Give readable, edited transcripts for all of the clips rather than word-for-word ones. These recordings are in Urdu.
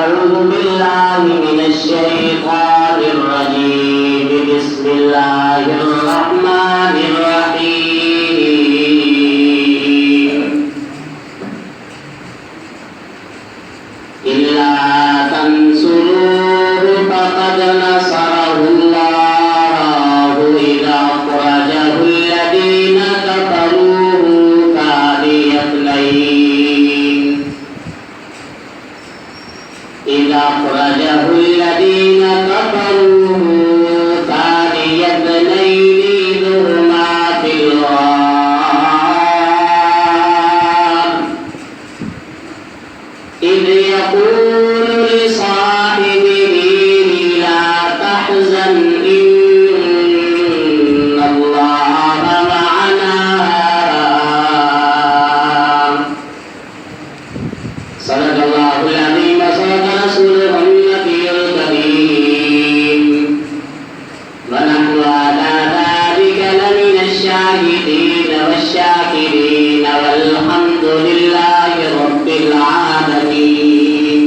أعوذ بالله من الشيطان الرجيم بسم الله الرحمن الرحيم إلا تنصروه فقد نصره الله إذ أخرجه الذين كفروه ثاني اثنين إذ أخرجه الذين كفروه ثاني اثنين إذ هما في الغار إذ يقول لصاحبه لا تحزن إن الله معنا صدق الله العظيم وصدق رسوله النبي الكريم ونحن على ذلك لمن الشاهدين والشاكرين والحمد لله رب العالمين.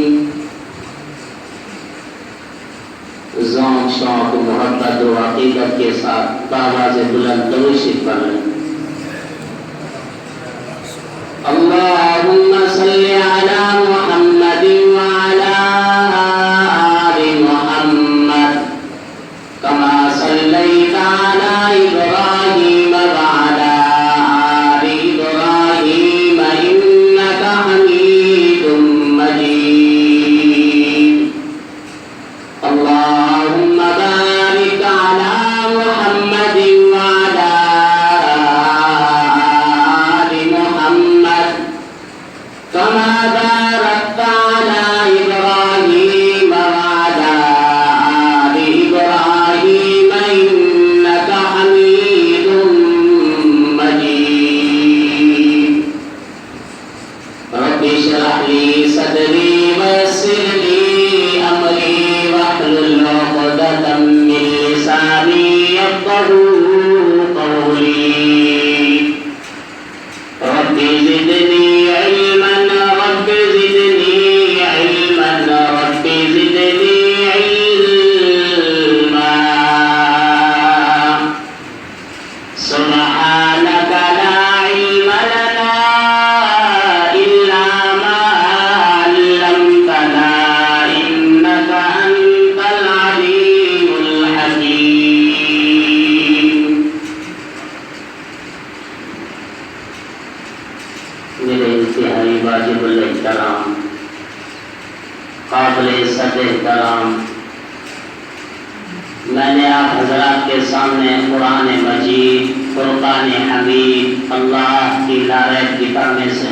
ذوق شوق محبت و عقیدت کے ساتھ بآواز بلند درود شریف پڑھیں. اللهم صل على محمد وعلى آل محمد كما صليت على إبراهيم وعلى آل إبراهيم إنك حميد مجيد. اللهم بارك على محمد وعلى آل محمد كما باركت على إبراهيم وعلى آل إبراهيم إنك حميد مجيد. رب اشرح لي صدري ويسر لي أمري واحلل عقدة من لساني يفقهوا قولي. رب زدني علما رب زدني علما رب زدني علما. سبحانك لا علم لنا إلا ما علمتنا إنك أنت العليم الحكيم. میرے انتہائی واجب الاحترام قابل عزت احترام، میں نے آپ حضرات کے سامنے قرآن مجید فرقان حمید اللہ کی نعرہ کتاب میں سے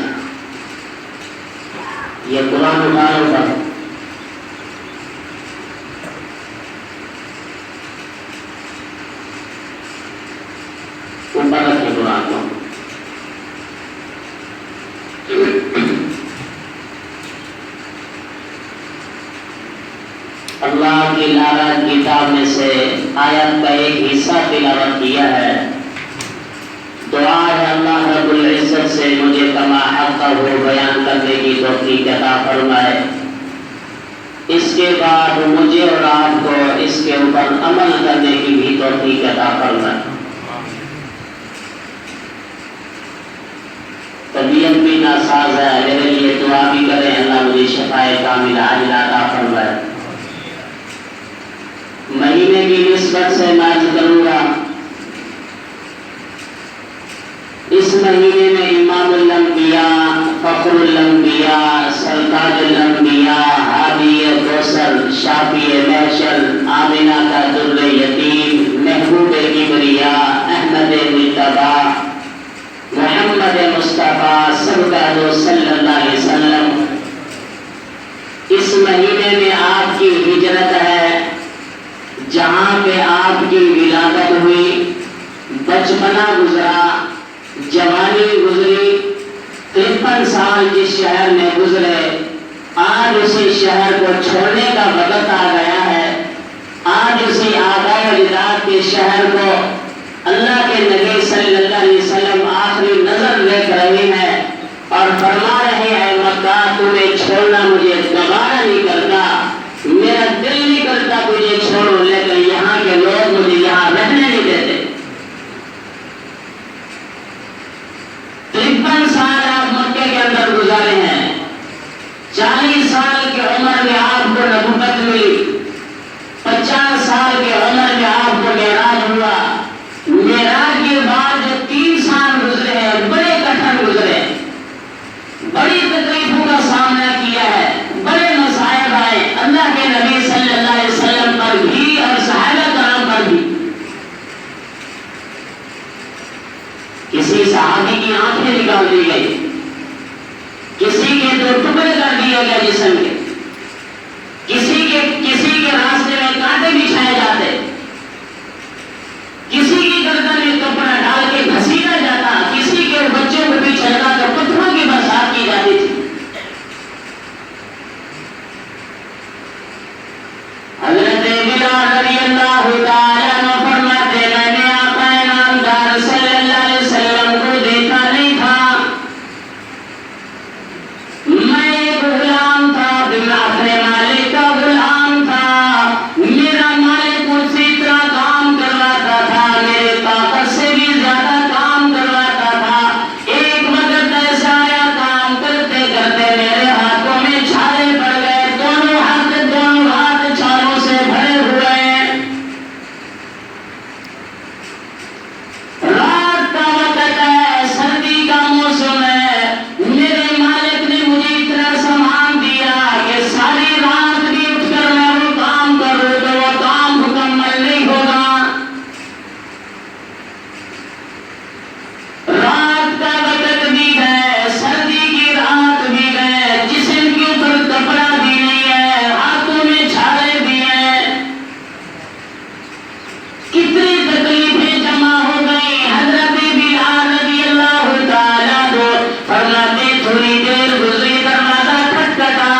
یہ قرآن اتارو تھا. اوپر رکھے قرآن کو. اللہ کی لعنت کتاب میں سے آیت کا ایک حصہ تلاوت کیا ہے. دعا ہے اللہ رب العزت سے مجھے کما حق وہ بیان کرنے کی توفیق عطا فرمائے. اس کے بعد مجھے اور آپ کو اس کے اوپر عمل کرنے کی بھی توفیق عطا فرمائے. طبیعت بھی ناساز ہے میرے لیے دعا بھی کریں اللہ مجھے شفائے کاملہ عاجلہ عطا فرمائے. مہینے کی نسبت سے میں عرض کروں گا اس مہینے میں امام الانبیاء فخر الانبیاء سرتاج الانبیاء ہادی کوثر شافی محشر آمنہ کا در یتیم محبوب کبریاء احمد مجتبی محمد مصطفیٰ سرکار صلی اللہ علیہ وسلم اس مہینے میں آپ کی ہجرت ہے جہاں پہ آپ کی ولادت ہوئی، بچپنا گزرا، جوانی گزری، 53 سال جس شہر میں گزرے آج اسی شہر کو چھوڑنے کا وقت آ گیا ہے. آج اسی آباء و اجداد کے شہر کو اللہ کے نبی صلی اللہ علیہ وسلم آخری نظر دیکھ رہے ہیں اور فرما رہے ہیں مکہ تمہیں چھوڑنا مجھے گوارا نہیں کرتا. اللہ کے نبی صلی اللہ علیہ وسلم پر بھی اور صحابہ کرام پر بھی کسی صحابی کی آنکھیں نکال دی گئی، کسی کے 2 ٹکڑے کر دیے گئے جسم کے، کسی کے راستے میں کانٹے بچھائے جاتے، کسی کی گردن میں کپڑا ڈال کے گھسیٹا جاتا، کسی کے بچوں کو بھی چھلکا کر پتھروں کی برسات کی جاتی تھی۔ حضرت بلال رضی اللہ تعالیٰ عنہ فرماتے میں نے آقا نامدار صلی اللہ علیہ وسلم کو دیکھا نہیں تھا، میں ایک غلام تھا، اپنے مالک کا غلام تھا، میرا مالک مجھ سے اتنا کام کرواتا تھا، میرے طاقت سے بھی زیادہ کام کرواتا تھا۔ ایک وقت ایسا آیا کام کرتے کرتے میرے ہاتھوں میں چھالے پڑ گئے، دونوں ہاتھ چھالوں سے بھرے ہوئے ہیں۔ رات کا وقت ہے، سردی کا موسم ہے، میرے مالک نے مجھے اتنا سامان دیا کہ ساری رات بھی اٹھ کر میں وہ کام کروں تو وہ کام مکمل نہیں ہوگا۔ رات کا وقت بھی گئے، سردی کی رات بھی گئے، جسم کے اوپر کپڑا بھی نہیں ہے، ہاتھوں میں چھالے بھی ہیں، کتنی تکلیفیں جمع ہو گئی۔ حضرت بلال رضی اللہ تعالیٰ عنہ فرماتے تھوڑی دیر گزری، دروازہ کھٹکھٹا،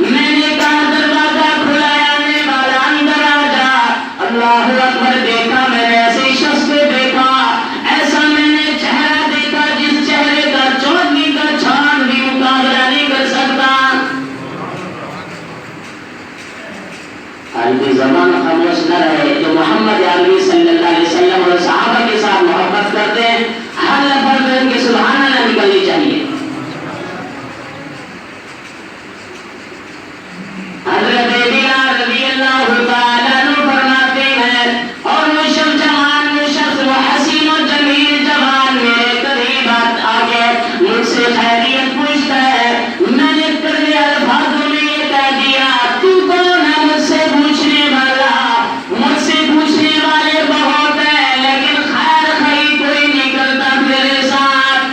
میں نے کہا دروازہ کھلا ہے، آنے والا اندر آ جا۔ اللہ اکبر، دیکھا میں نے ایسے شخص کو دیکھا، ایسا میں نے چہرہ دیکھا جس چہرے کا چودھری کا چھان بھی مقابلہ نہیں کر سکتا۔ آج بھی زبان خاموش نہ رہے، جو محمد عربی صلی اللہ علیہ وسلم اور صحابہ کے ساتھ محبت کرتے ہیں، ہر لفظ میں ان کی سبحان اللہ نکلنی چاہیے۔ حضرت بلال رضی اللہ تعالیٰ عنہ فرماتے ہیں اور وہ شخص وہ حسین و جمیل جوان میرے قریب آ کے مجھ سے خیریت پوچھتا ہے، میں نے کڑوے الفاظوں میں یہ کہہ دیا، تو کون ہے مجھ سے پوچھنے والا؟ مجھ سے پوچھنے والے بہت ہیں لیکن خیر خیر کوئی نہیں کرتا میرے ساتھ۔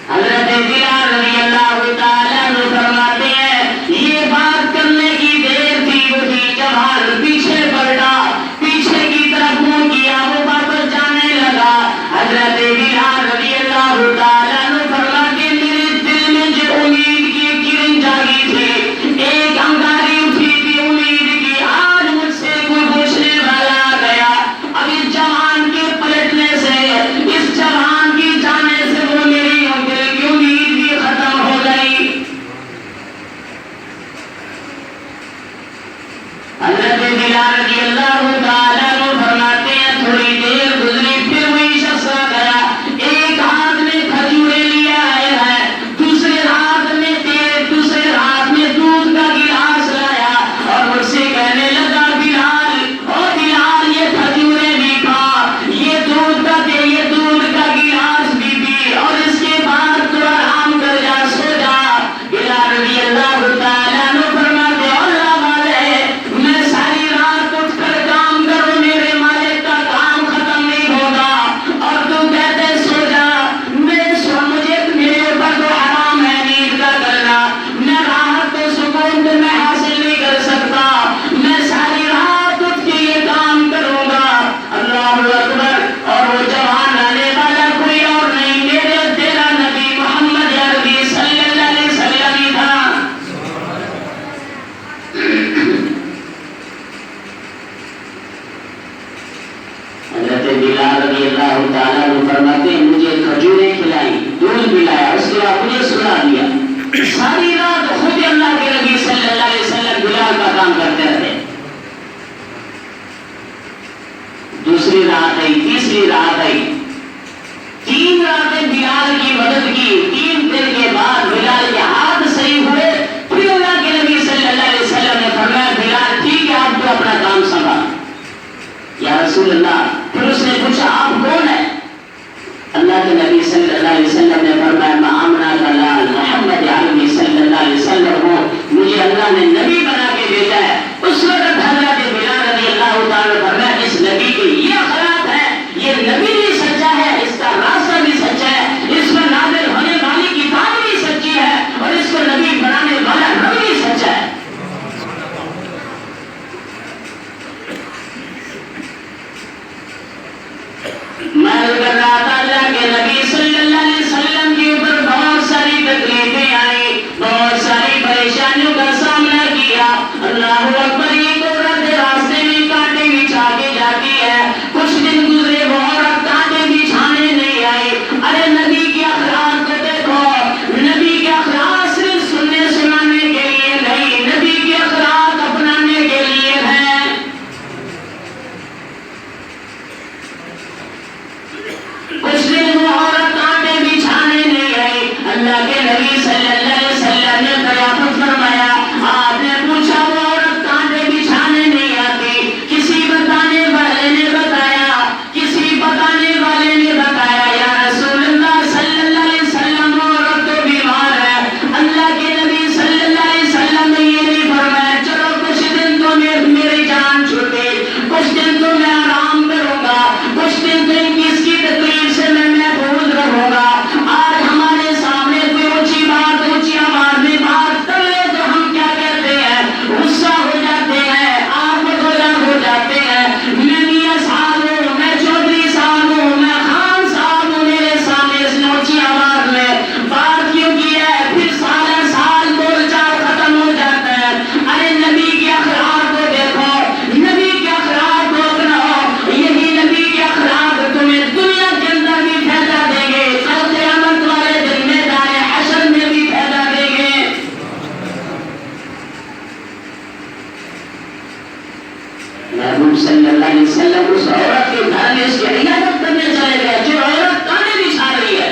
حضرت بلال رضی اللہ تعالیٰ عنہ فرماتے ہیں یہ بات کرنے کی دیر تھی، وہی جوان پیچھے پلٹا، پیچھے کی طرف منہ کیا، وہ واپس جانے لگا۔ حضرت بلال رضی اللہ تعالیٰ عنہ فرماتے میرے دل میں جو امید کی کرن جاگی تھی، ایک انگاری اٹھی تھی امید کی، آج مجھ سے کوئی پوچھنے والا آ گیا۔ اب اس جوان کے پلٹنے سے، اس جوان کی جانے سے وہ میری دل کی امید بھی ختم ہو گئی۔ حضرت بلال رضی اللہ تعالیٰ عنہ فرماتے ہیں تھوڑی دیر گزری، پھر وہی شخص آ گیا، ایک ہاتھ میں کھجورے لیے آئے ہیں، دوسرے ہاتھ میں تیل، دوسرے ہاتھ میں دودھ کا گلاس لایا اور مجھ سے کہنے لگا بلال، او بلال یہ کھجورے بھی کھا، یہ دودھ کا گلاس بھی پی اور اس کے بعد تو آرام کر جا، سو جا۔ بلال رضی اللہ تعالیٰ عنہ فرماتے اللہ والے، میں ساری رات اٹھ کر کام کر اللہ اکبر، یہ عورت راستے میں کانٹے بچھا کے جاتی ہے. کچھ دن گزرے وہ عورت کانٹے بچھانے نہیں آئی. ارے نبی کے اخلاق کو دیکھو، نبی کے اخلاق صرف سننے سنانے کے لیے نہیں، نبی کے اخلاق اپنانے کے لیے ہے. کچھ دن وہ عورت کانٹے بچھانے نہیں آئی. اللہ کے نبی صلی اللہ علیہ وسلم نے ضیافت فرمایا. آپ نے پوچھا وہ عورت کانٹے بچھانے نہیں آتی. کسی بتانے والے نے بتایا، کسی بتانے والے نے بتایا یا رسول اللہ صلی اللہ علیہ وسلم وہ عورت تو بیمار ہے. اللہ کے نبی صلی اللہ علیہ وسلم نے یہ نہیں فرمایا چلو کچھ دن تو میری جان چھوٹے، کچھ دن تو میں آرام کروں گا، کچھ دن تو اس کی تکلیف سے میں محفوظ رہوں گا. آج ہمارے سامنے کوئی اونچی بات، اونچی آواز میں بات کر لے تو ہم کیا کہتے ہیں؟ غصہ ہو جاتے ہیں، آپ متوجہ ہو جاتے ہیں. میں میاں صاحب ہوں، میں چودھری صاحب ہوں، میں خان صاحب ہوں، میرے سامنے اس نے اونچی آواز میں بات کیوں کی ہے؟ پھر سال بول چال ختم ہو جاتا ہے. ارے نبی کے اخلاق کو دیکھو، نبی کے اخلاق کو اپناؤ. یہی نبی کے اخلاق تمہیں دنیا کے اندر بھی فائدہ دیں گے، کل قیامت والے دن میدان حشر میں بھی فائدہ دیں گے. محبوب صلی اللہ علیہ وسلم اس عورت کے گھر میں اس کی عیادت کرنے چلے گئے. جو عورت کانے بچھا رہی ہے،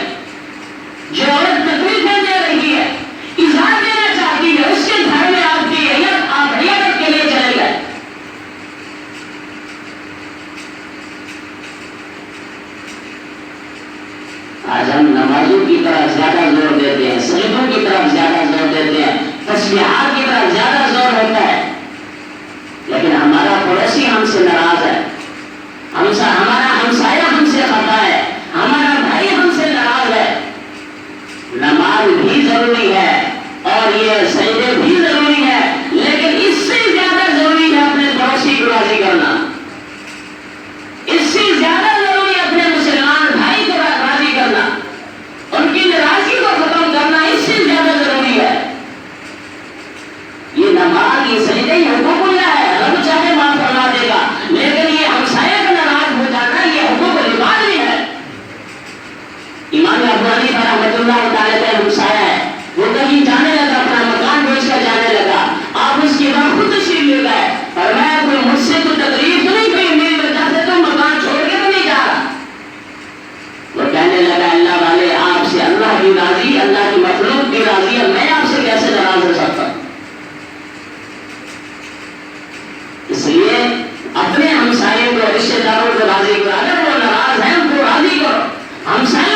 جو عورت تکلیفیں دے رہی ہے، اظہار دینا چاہتی ہے، اس کے گھر میں آپ کی عیادت کے لیے چلے گئے. آج ہم نمازوں کی طرف زیادہ زور دیتے ہیں، سجدوں کی طرف زیادہ زور دیتے ہیں، تسبیحات کی طرف زیادہ زور ہوتا ہے. لیکن ہمارا پڑوسی ہم سے ناراض ہے، ہمارا ہمسایہ ہم سے خفا ہے، ہمارا بھائی ہم سے ناراض ہے. نماز بھی ضروری ہے اور یہ سجدے بھی ضروری ہے، لیکن اس سے زیادہ ضروری ہے اپنے پڑوسی کو راضی کرنا. اس سے زیادہ ضروری ہے اپنے مسلمان بھائی کو راضی کرنا، ان کی ناراضی کو ختم کرنا اس سے زیادہ ضروری ہے. یہ نماز، یہ سجدے، یہ حقوق اللہ ہے، رب چاہے معاف فرما دے گا. لیکن یہ ہمسایہ کا ناراض ہو جانا یہ حقوق العباد بھی ہے. امام ابو حنیفہ رحمۃ اللہ تعالی کا ہمسایہ ہے، وہ کہیں جانے لگا، اپنا مکان بیچ کر جانے لگا. آپ اس کے بعد خود تشریف لے گئے اور میں کوئی مجھ سے کوئی تکلیف تو نہیں، کوئی میری وجہ سے تو مکان چھوڑ کے تو نہیں جا رہا. وہ کہنے لگا اللہ والے، آپ سے اللہ بھی راضی، اللہ کی مخلوق بھی راضی ہے، میں آپ سے کیسے ناراض ہو سکتا ہوں؟ اس لیے اپنے ہمسائے کو، رشتے داروں کو راضی کرو. اگر وہ ناراض ہیں ان کو راضی کرو. ہمسائے